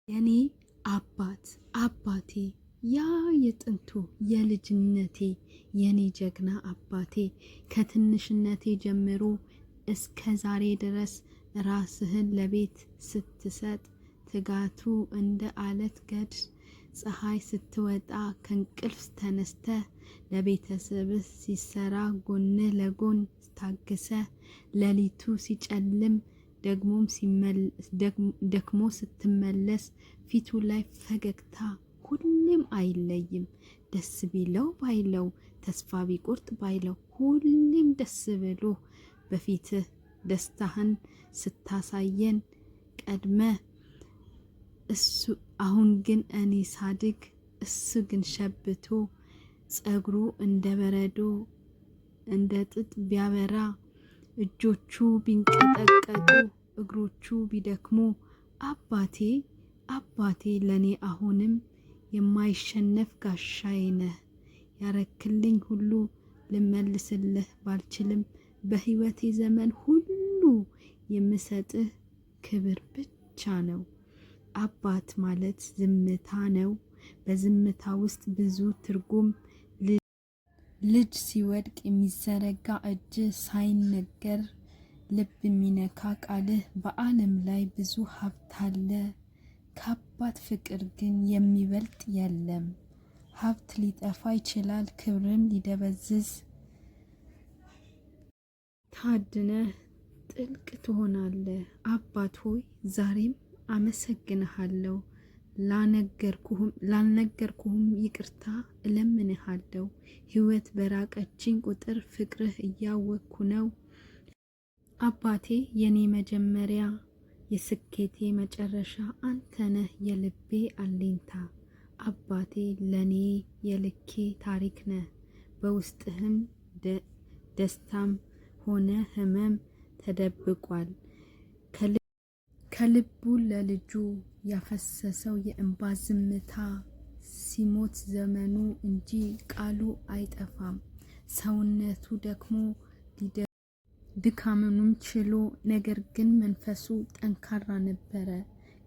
የኔ አባቴ ያ የጥንቱ የልጅነቴ የኔ ጀግና አባቴ ከትንሽነቴ ጀምሮ እስከ ዛሬ ድረስ ራስህን ለቤት ስትሰጥ ትጋቱ እንደ አለት ገድ ፀሐይ ስትወጣ ከእንቅልፍ ተነስተ ለቤተሰብህ ሲሰራ ጎን ለጎን ታግሰ ሌሊቱ ሲጨልም ደክሞ ስትመለስ ፊቱ ላይ ፈገግታ ሁሌም አይለይም። ደስ ቢለው ባይለው ተስፋ ቢቆርጥ ባይለው ሁሌም ደስ ብሎ በፊትህ ደስታህን ስታሳየን ቀድመ እሱ አሁን ግን እኔ ሳድግ እሱ ግን ሸብቶ ጸጉሩ እንደ በረዶ እንደ ጥጥ ቢያበራ እጆቹ ቢንቀጠቀጡ እግሮቹ ቢደክሙ አባቴ ለኔ አሁንም የማይሸነፍ ጋሻዬ ነህ። ያረክልኝ ሁሉ ልመልስልህ ባልችልም በህይወቴ ዘመን ሁሉ የምሰጥህ ክብር ብቻ ነው። አባት ማለት ዝምታ ነው። በዝምታ ውስጥ ብዙ ትርጉም ልጅ ሲወድቅ የሚዘረጋ እጅ ሳይነገር ልብ የሚነካ ቃልህ በዓለም ላይ ብዙ ሀብት አለ። ከአባት ፍቅር ግን የሚበልጥ የለም። ሀብት ሊጠፋ ይችላል፣ ክብርም ሊደበዝዝ፣ ታድነህ ጥልቅ ትሆናለህ። አባት ሆይ ዛሬም አመሰግንሃለሁ። ላልነገርኩህም ይቅርታ እለምንሃለሁ። ህይወት በራቀችኝ ቁጥር ፍቅርህ እያወቅኩ ነው። አባቴ የኔ መጀመሪያ የስኬቴ መጨረሻ አንተ ነህ የልቤ አለኝታ። አባቴ ለኔ የልኬ ታሪክ ነህ። በውስጥህም ደስታም ሆነ ህመም ተደብቋል። ከልቡ ለልጁ ያፈሰሰው የእንባ ዝምታ ሲሞት ዘመኑ እንጂ ቃሉ አይጠፋም። ሰውነቱ ደክሞ ድካምኑም ችሎ ነገር ግን መንፈሱ ጠንካራ ነበረ።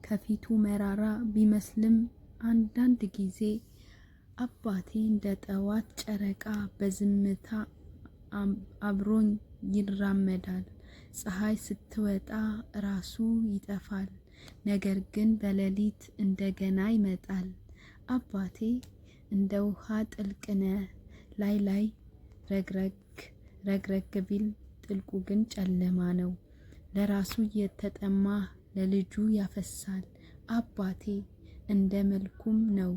ከፊቱ መራራ ቢመስልም አንዳንድ ጊዜ አባቴ እንደ ጠዋት ጨረቃ በዝምታ አብሮኝ ይራመዳል። ፀሐይ ስትወጣ ራሱ ይጠፋል፣ ነገር ግን በሌሊት እንደገና ይመጣል። አባቴ እንደ ውሃ ጥልቅ ነህ። ላይ ረግረግ ቢል ጥልቁ ግን ጨለማ ነው። ለራሱ የተጠማ ለልጁ ያፈሳል። አባቴ እንደ መልኩም ነው።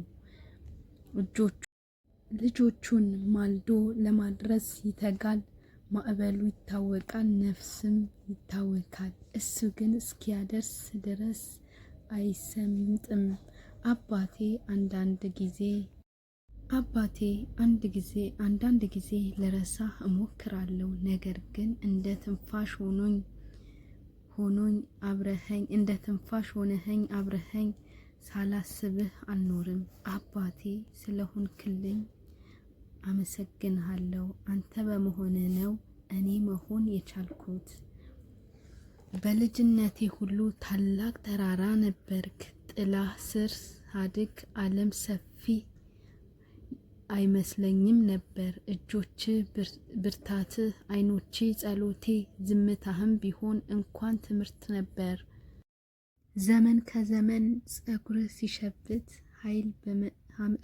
ልጆቹን ማልዶ ለማድረስ ይተጋል። ማዕበሉ ይታወቃል፣ ነፍስም ይታወካል። እሱ ግን እስኪያደርስ ድረስ አይሰምጥም። አባቴ አንዳንድ ጊዜ ልረሳህ እሞክራለሁ፣ ነገር ግን እንደ ትንፋሽ ሆነኸኝ አብረኸኝ ሳላስብህ አልኖርም። አባቴ ስለሆንክልኝ አመሰግንሃለሁ። አንተ በመሆንህ ነው እኔ መሆን የቻልኩት። በልጅነቴ ሁሉ ታላቅ ተራራ ነበርክ። ጥላ ስር ሳድግ ዓለም ሰፊ አይመስለኝም ነበር። እጆች ብርታትህ፣ አይኖቼ ጸሎቴ፣ ዝምታህም ቢሆን እንኳን ትምህርት ነበር። ዘመን ከዘመን ጸጉርህ ሲሸብት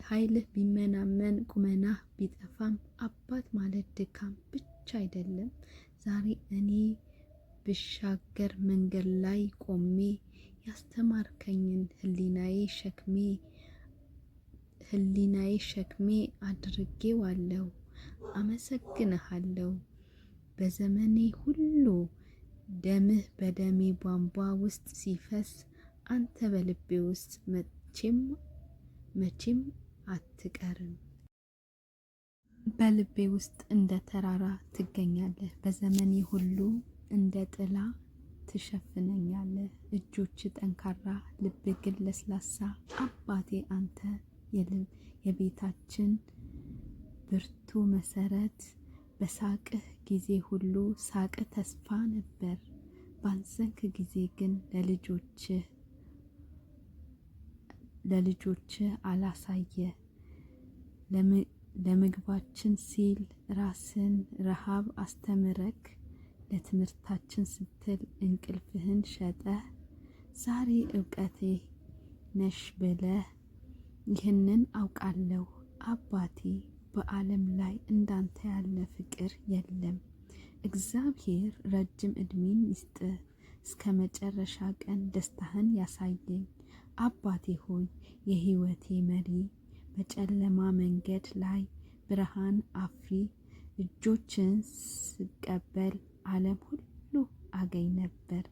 ኃይልህ ቢመናመን ቁመናህ ቢጠፋም አባት ማለት ድካም ብቻ አይደለም። ዛሬ እኔ ብሻገር መንገድ ላይ ቆሜ ያስተማርከኝን ህሊናዬ ሸክሜ አድርጌዋለሁ። አመሰግንሃለሁ። በዘመኔ ሁሉ ደምህ በደሜ ቧንቧ ውስጥ ሲፈስ አንተ በልቤ ውስጥ መቼም አትቀርም። በልቤ ውስጥ እንደ ተራራ ትገኛለህ። በዘመኔ ሁሉ እንደ ጥላ ትሸፍነኛለህ። እጆች ጠንካራ፣ ልብ ግን ለስላሳ። አባቴ አንተ የቤታችን ብርቱ መሰረት። በሳቅህ ጊዜ ሁሉ ሳቅህ ተስፋ ነበር። ባዘንክ ጊዜ ግን ለልጆችህ ለልጆች አላሳየ። ለምግባችን ሲል ራስን ረሃብ አስተምረክ፣ ለትምህርታችን ስትል እንቅልፍህን ሸጠህ፣ ዛሬ እውቀቴ ነሽ ብለህ ይህንን አውቃለሁ አባቴ፣ በዓለም ላይ እንዳንተ ያለ ፍቅር የለም። እግዚአብሔር ረጅም ዕድሜን ይስጥ፣ እስከ መጨረሻ ቀን ደስታህን ያሳየኝ። አባቴ ሆይ የሕይወቴ መሪ፣ በጨለማ መንገድ ላይ ብርሃን አፍሪ። እጆችን ስቀበል ዓለም ሁሉ አገኝ ነበር።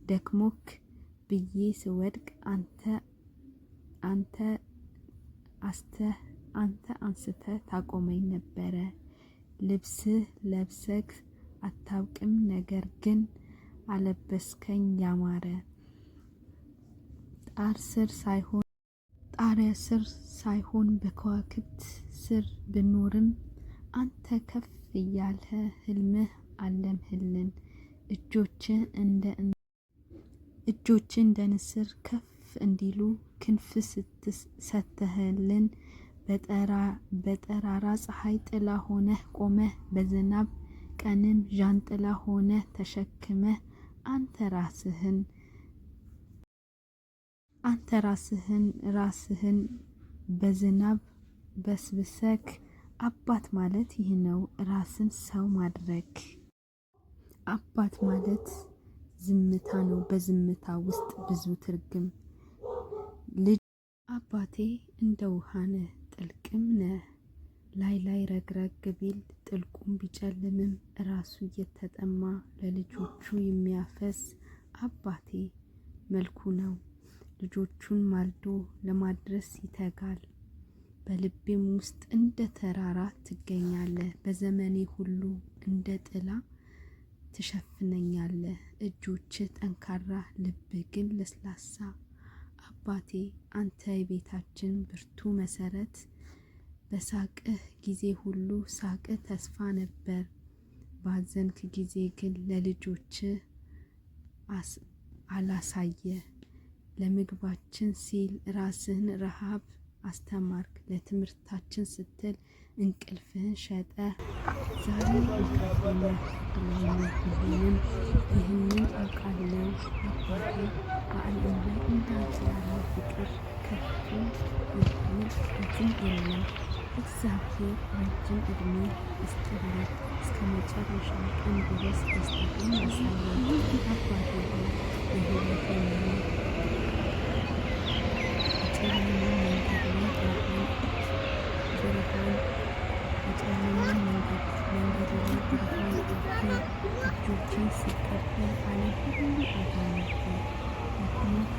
ደክሞክ ብዬ ስወድቅ አንተ አንስተህ ታቆመኝ ነበረ። ልብስህ ለብሰክ አታውቅም፣ ነገር ግን አለበስከኝ ያማረ። ጣሪያ ስር ሳይሆን በከዋክብት ስር ብኖርም አንተ ከፍ እያልህ ህልምህ አለምህልን። እጆች እንደ ንስር ከፍ እንዲሉ ክንፍ ሰተህልን። በጠራራ ፀሐይ ጥላ ሆነህ ቆመህ፣ በዝናብ ቀንም ዣንጥላ ሆነህ ተሸክመህ፣ አንተ ራስህን በዝናብ በስብሰክ። አባት ማለት ይህ ነው፣ ራስን ሰው ማድረግ። አባት ማለት ዝምታ ነው፣ በዝምታ ውስጥ ብዙ ትርጉም። አባቴ እንደ ውሃ ነህ፣ ጥልቅም ነህ። ላይ ረግረግ ቢል ጥልቁም ቢጨልምም ራሱ እየተጠማ ለልጆቹ የሚያፈስ አባቴ መልኩ ነው። ልጆቹን ማልዶ ለማድረስ ይተጋል። በልቤም ውስጥ እንደ ተራራ ትገኛለህ። በዘመኔ ሁሉ እንደ ጥላ ትሸፍነኛለህ። እጆችህ ጠንካራ፣ ልብህ ግን ለስላሳ። አባቴ አንተ የቤታችን ብርቱ መሰረት። በሳቅህ ጊዜ ሁሉ ሳቅህ ተስፋ ነበር። ባዘንክ ጊዜ ግን ለልጆችህ አላሳየ። ለምግባችን ሲል ራስህን ረሃብ አስተማርክ። ለትምህርታችን ስትል እንቅልፍህን ሸጠህ። ዛሬ እንቅልፍነህ ብለኝም ይህንን አውቃለሁ አባቴ፣ በዓለም ላይ እንዳንተ ያለ ፍቅር ከፍ የሚል እጅም የለም። እግዚአብሔር ረጅም ዕድሜ ይስጥልህ፣ እስከ መጨረሻ ቀን ድረስ ደስታህን ያሳያል። አባቴ ሆይ የሕይወቴ መሪ፣ በጨለማ መንገድ ላይ ብርሃን እጆችን ሲቀበል ዓለም ሁሉ አገኝ ነበር። ደከምኩ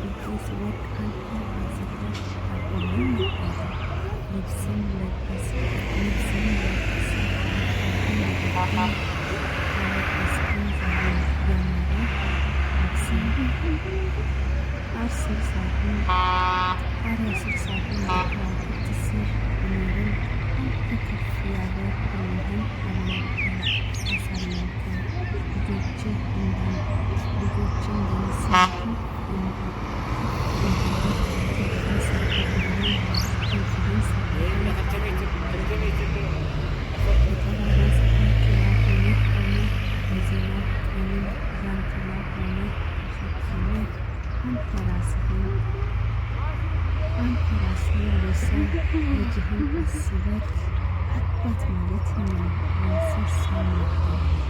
ብዬ ስወድቅ አንተ አንስተህ ታቆመኝ ነበረ። ልብስን ለበስከኝ ካለበስከኝ ዛሬ ያማረ ልብስን ጣሪያ ስር ሳይሆን በከዋክብት ስር ብኖርም አንተ ከፍ ያለ ህልምህን አሳለምከኝ። ልጆችህ እንደነሳቱ አንተ ራስህን ለሰው ልጅህን አስበህ። አባት ማለት ነው ራስህ ሰው ነበር።